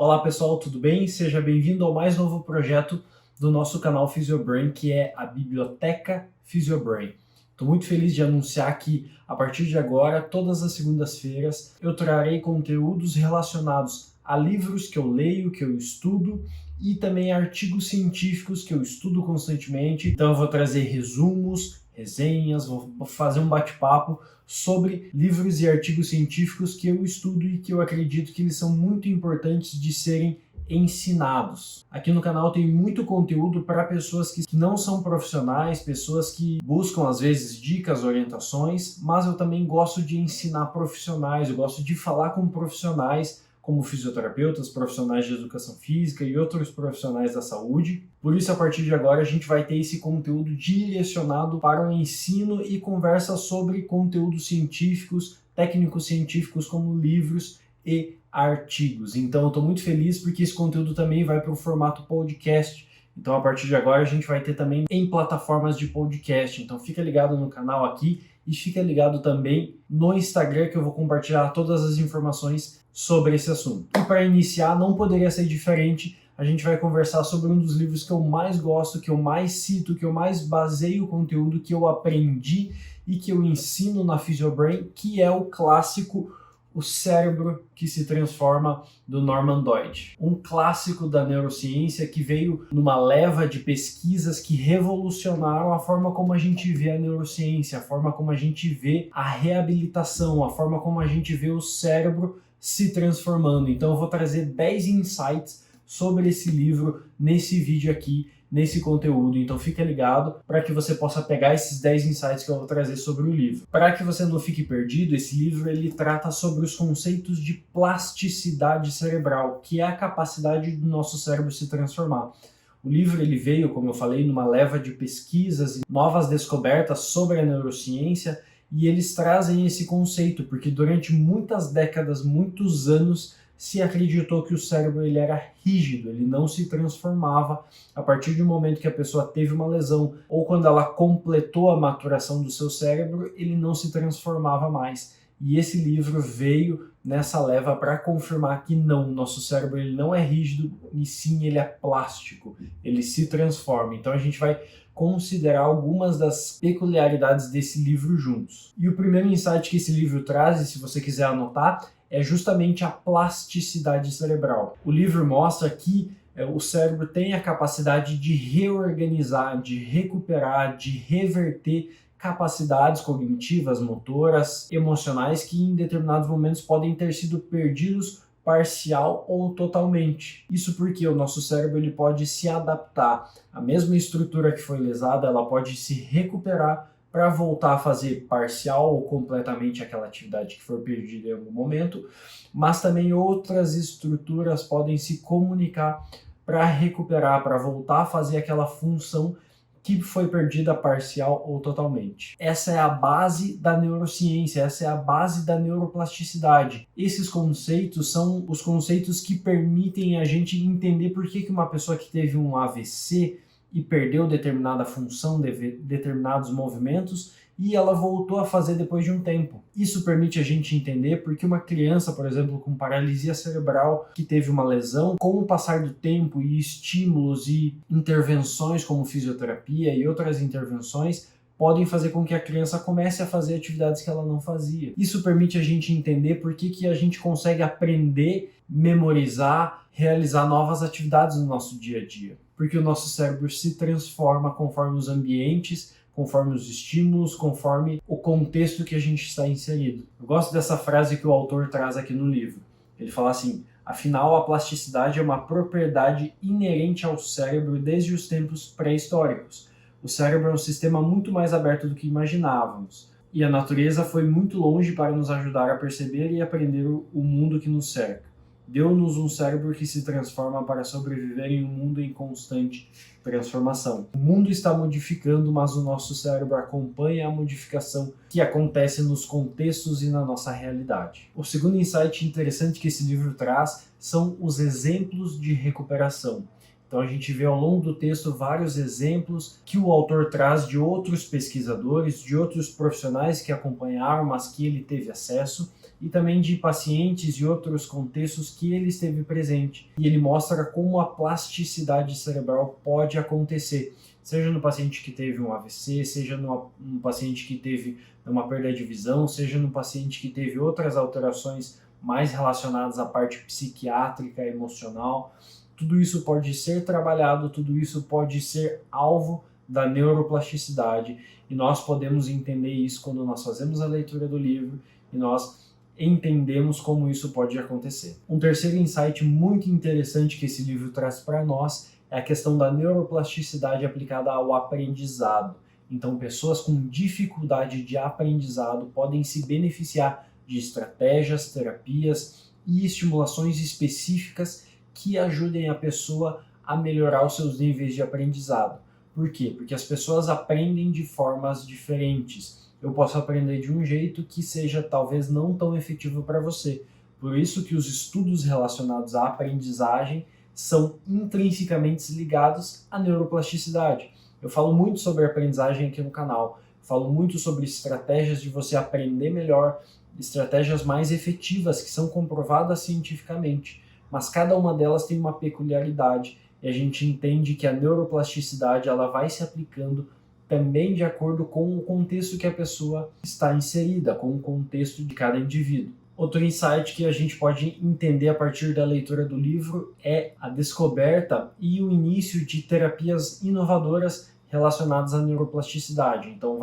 Olá pessoal, tudo bem? Seja bem-vindo ao mais novo projeto do nosso canal PhysioBrain, que é a Biblioteca PhysioBrain. Estou muito feliz de anunciar que, a partir de agora, todas as segundas-feiras, eu trarei conteúdos relacionados a livros que eu leio, que eu estudo, e também artigos científicos que eu estudo constantemente. Então eu vou trazer resumos, resenhas, vou fazer um bate-papo sobre livros e artigos científicos que eu estudo e que eu acredito que eles são muito importantes de serem ensinados. Aqui no canal tem muito conteúdo para pessoas que não são profissionais, pessoas que buscam às vezes dicas, orientações, mas eu também gosto de ensinar profissionais, eu gosto de falar com profissionais como fisioterapeutas, profissionais de educação física e outros profissionais da saúde. Por isso, a partir de agora, a gente vai ter esse conteúdo direcionado para o ensino e conversa sobre conteúdos científicos, técnicos científicos como livros e artigos. Então, eu estou muito feliz porque esse conteúdo também vai para o formato podcast. Então, a partir de agora, a gente vai ter também em plataformas de podcast. Então, fica ligado no canal aqui e fica ligado também no Instagram, que eu vou compartilhar todas as informações sobre esse assunto. E para iniciar, não poderia ser diferente, a gente vai conversar sobre um dos livros que eu mais gosto, que eu mais cito, que eu mais baseio o conteúdo, que eu aprendi e que eu ensino na PhysioBrain, que é o clássico O Cérebro que se Transforma, do Norman Doidge. Um clássico da neurociência que veio numa leva de pesquisas que revolucionaram a forma como a gente vê a neurociência, a forma como a gente vê a reabilitação, a forma como a gente vê o cérebro se transformando. Então eu vou trazer 10 insights sobre esse livro nesse vídeo aqui, nesse conteúdo. Então fica ligado para que você possa pegar esses 10 insights que eu vou trazer sobre o livro. Para que você não fique perdido, esse livro ele trata sobre os conceitos de plasticidade cerebral, que é a capacidade do nosso cérebro se transformar. O livro ele veio, como eu falei, numa leva de pesquisas e novas descobertas sobre a neurociência, e eles trazem esse conceito, porque durante muitas décadas, muitos anos, se acreditou que o cérebro ele era rígido, ele não se transformava a partir do momento que a pessoa teve uma lesão ou quando ela completou a maturação do seu cérebro, ele não se transformava mais. E esse livro veio nessa leva para confirmar que não, nosso cérebro ele não é rígido e sim ele é plástico, ele se transforma. Então a gente vai considerar algumas das peculiaridades desse livro juntos. E o primeiro insight que esse livro traz, e se você quiser anotar, é justamente a plasticidade cerebral. O livro mostra que o cérebro tem a capacidade de reorganizar, de recuperar, de reverter capacidades cognitivas, motoras, emocionais que em determinados momentos podem ter sido perdidos parcial ou totalmente. Isso porque o nosso cérebro ele pode se adaptar. A mesma estrutura que foi lesada, ela pode se recuperar para voltar a fazer parcial ou completamente aquela atividade que for perdida em algum momento, mas também outras estruturas podem se comunicar para recuperar, para voltar a fazer aquela função que foi perdida parcial ou totalmente. Essa é a base da neurociência, essa é a base da neuroplasticidade. Esses conceitos são os conceitos que permitem a gente entender por que uma pessoa que teve um AVC e perdeu determinada função, determinados movimentos, e ela voltou a fazer depois de um tempo. Isso permite a gente entender porque uma criança, por exemplo, com paralisia cerebral, que teve uma lesão, com o passar do tempo e estímulos e intervenções como fisioterapia e outras intervenções, podem fazer com que a criança comece a fazer atividades que ela não fazia. Isso permite a gente entender por que a gente consegue aprender, memorizar, realizar novas atividades no nosso dia a dia. Porque o nosso cérebro se transforma conforme os ambientes, conforme os estímulos, conforme o contexto que a gente está inserido. Eu gosto dessa frase que o autor traz aqui no livro. Ele fala assim: afinal, a plasticidade é uma propriedade inerente ao cérebro desde os tempos pré-históricos. O cérebro é um sistema muito mais aberto do que imaginávamos, e a natureza foi muito longe para nos ajudar a perceber e aprender o mundo que nos cerca. Deu-nos um cérebro que se transforma para sobreviver em um mundo em constante transformação. O mundo está modificando, mas o nosso cérebro acompanha a modificação que acontece nos contextos e na nossa realidade. O segundo insight interessante que esse livro traz são os exemplos de recuperação. Então a gente vê ao longo do texto vários exemplos que o autor traz de outros pesquisadores, de outros profissionais que acompanharam, mas que ele teve acesso, e também de pacientes e outros contextos que ele esteve presente. E ele mostra como a plasticidade cerebral pode acontecer, seja no paciente que teve um AVC, seja no paciente que teve uma perda de visão, seja no paciente que teve outras alterações mais relacionadas à parte psiquiátrica, emocional. Tudo isso pode ser trabalhado, tudo isso pode ser alvo da neuroplasticidade, e nós podemos entender isso quando nós fazemos a leitura do livro e nós entendemos como isso pode acontecer. Um terceiro insight muito interessante que esse livro traz para nós é a questão da neuroplasticidade aplicada ao aprendizado. Então, pessoas com dificuldade de aprendizado podem se beneficiar de estratégias, terapias e estimulações específicas que ajudem a pessoa a melhorar os seus níveis de aprendizado. Por quê? Porque as pessoas aprendem de formas diferentes. Eu posso aprender de um jeito que seja talvez não tão efetivo para você. Por isso que os estudos relacionados à aprendizagem são intrinsecamente ligados à neuroplasticidade. Eu falo muito sobre aprendizagem aqui no canal, falo muito sobre estratégias de você aprender melhor, estratégias mais efetivas que são comprovadas cientificamente, mas cada uma delas tem uma peculiaridade e a gente entende que a neuroplasticidade ela vai se aplicando também de acordo com o contexto que a pessoa está inserida, com o contexto de cada indivíduo. Outro insight que a gente pode entender a partir da leitura do livro é a descoberta e o início de terapias inovadoras relacionadas à neuroplasticidade. Então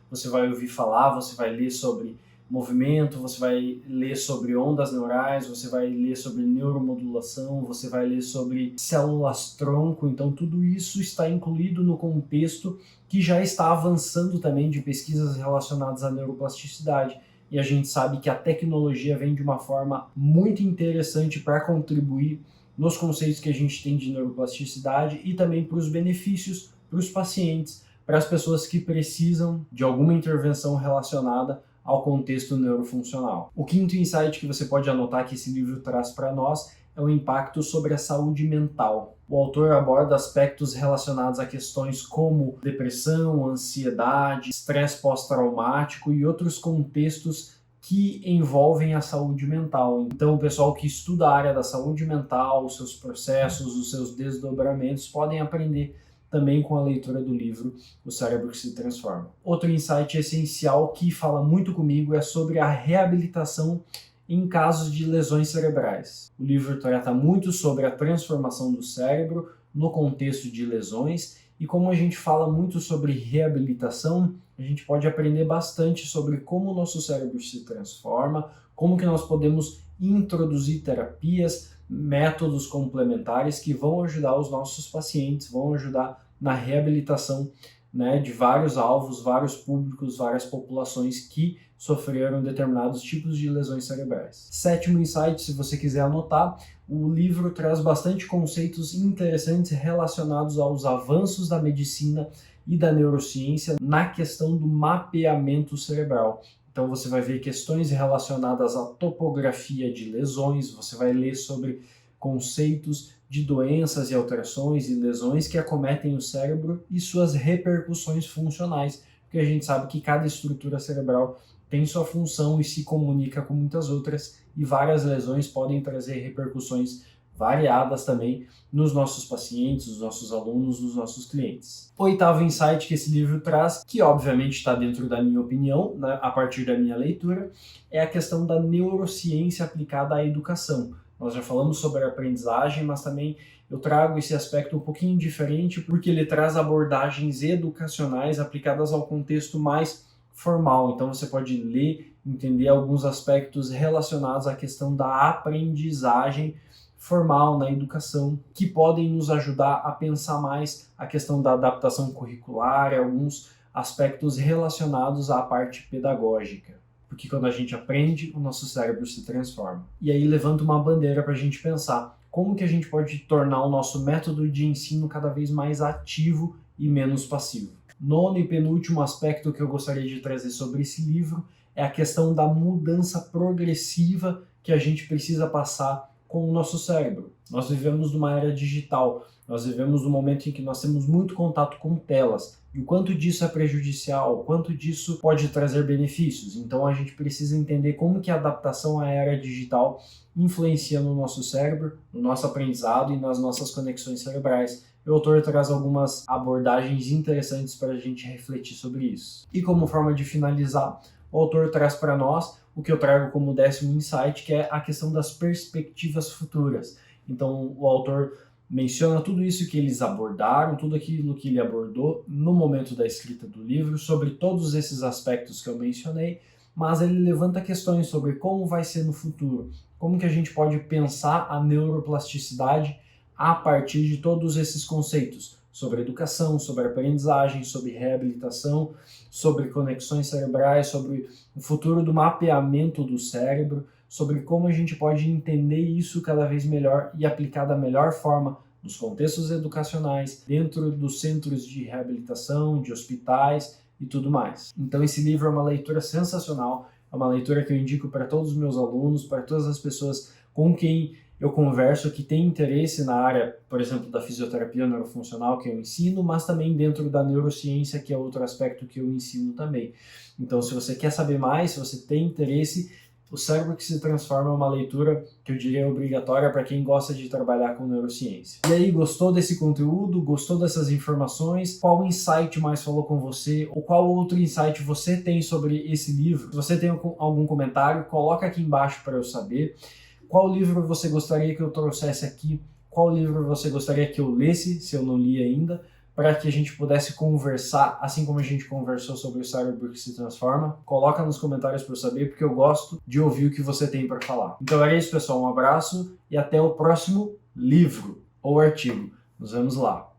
você vai ouvir falar, você vai ler sobre movimento, você vai ler sobre ondas neurais, você vai ler sobre neuromodulação, você vai ler sobre células-tronco. Então tudo isso está incluído no contexto que já está avançando também de pesquisas relacionadas à neuroplasticidade. E a gente sabe que a tecnologia vem de uma forma muito interessante para contribuir nos conceitos que a gente tem de neuroplasticidade e também para os benefícios para os pacientes, para as pessoas que precisam de alguma intervenção relacionada ao contexto neurofuncional. O quinto insight que você pode anotar que esse livro traz para nós é o impacto sobre a saúde mental. O autor aborda aspectos relacionados a questões como depressão, ansiedade, estresse pós-traumático e outros contextos que envolvem a saúde mental. Então, o pessoal que estuda a área da saúde mental, os seus processos, os seus desdobramentos, podem aprender também com a leitura do livro O Cérebro que se Transforma. Outro insight essencial que fala muito comigo é sobre a reabilitação em casos de lesões cerebrais. O livro trata muito sobre a transformação do cérebro no contexto de lesões, e como a gente fala muito sobre reabilitação, a gente pode aprender bastante sobre como o nosso cérebro se transforma, como que nós podemos introduzir terapias, métodos complementares que vão ajudar os nossos pacientes, vão ajudar na reabilitação, né, de vários alvos, vários públicos, várias populações que sofreram determinados tipos de lesões cerebrais. Sétimo insight, se você quiser anotar, o livro traz bastante conceitos interessantes relacionados aos avanços da medicina e da neurociência na questão do mapeamento cerebral. Então você vai ver questões relacionadas à topografia de lesões, você vai ler sobre conceitos de doenças e alterações e lesões que acometem o cérebro e suas repercussões funcionais, porque a gente sabe que cada estrutura cerebral tem sua função e se comunica com muitas outras, e várias lesões podem trazer repercussões variadas também nos nossos pacientes, nos nossos alunos, nos nossos clientes. O oitavo insight que esse livro traz, que obviamente está dentro da minha opinião, né, a partir da minha leitura, é a questão da neurociência aplicada à educação. Nós já falamos sobre a aprendizagem, mas também eu trago esse aspecto um pouquinho diferente porque ele traz abordagens educacionais aplicadas ao contexto mais formal. Então você pode ler, entender alguns aspectos relacionados à questão da aprendizagem formal na educação, que podem nos ajudar a pensar mais a questão da adaptação curricular e alguns aspectos relacionados à parte pedagógica. Porque quando a gente aprende, o nosso cérebro se transforma. E aí levanta uma bandeira para a gente pensar como que a gente pode tornar o nosso método de ensino cada vez mais ativo e menos passivo. Nono e penúltimo aspecto que eu gostaria de trazer sobre esse livro é a questão da mudança progressiva que a gente precisa passar com o nosso cérebro. Nós vivemos numa era digital, nós vivemos num momento em que nós temos muito contato com telas. E o quanto disso é prejudicial, o quanto disso pode trazer benefícios. Então a gente precisa entender como que a adaptação à era digital influencia no nosso cérebro, no nosso aprendizado e nas nossas conexões cerebrais. O autor traz algumas abordagens interessantes para a gente refletir sobre isso. E como forma de finalizar, o autor traz para nós o que eu trago como 10º insight, que é a questão das perspectivas futuras. Então o autor menciona tudo isso que eles abordaram, tudo aquilo que ele abordou no momento da escrita do livro, sobre todos esses aspectos que eu mencionei, mas ele levanta questões sobre como vai ser no futuro, como que a gente pode pensar a neuroplasticidade a partir de todos esses conceitos, sobre educação, sobre aprendizagem, sobre reabilitação, sobre conexões cerebrais, sobre o futuro do mapeamento do cérebro, sobre como a gente pode entender isso cada vez melhor e aplicar da melhor forma nos contextos educacionais, dentro dos centros de reabilitação, de hospitais e tudo mais. Então esse livro é uma leitura sensacional, é uma leitura que eu indico para todos os meus alunos, para todas as pessoas com quem eu converso que tem interesse na área, por exemplo, da fisioterapia neurofuncional que eu ensino, mas também dentro da neurociência, que é outro aspecto que eu ensino também. Então, se você quer saber mais, se você tem interesse, O Cérebro que se Transforma é uma leitura que eu diria obrigatória para quem gosta de trabalhar com neurociência. E aí, gostou desse conteúdo? Gostou dessas informações? Qual insight mais falou com você? Ou qual outro insight você tem sobre esse livro? Se você tem algum comentário, coloca aqui embaixo para eu saber. Qual livro você gostaria que eu trouxesse aqui? Qual livro você gostaria que eu lesse, se eu não li ainda, para que a gente pudesse conversar, assim como a gente conversou sobre o Cérebro que se Transforma? Coloca nos comentários para eu saber, porque eu gosto de ouvir o que você tem para falar. Então é isso, pessoal. Um abraço e até o próximo livro ou artigo. Nos vemos lá.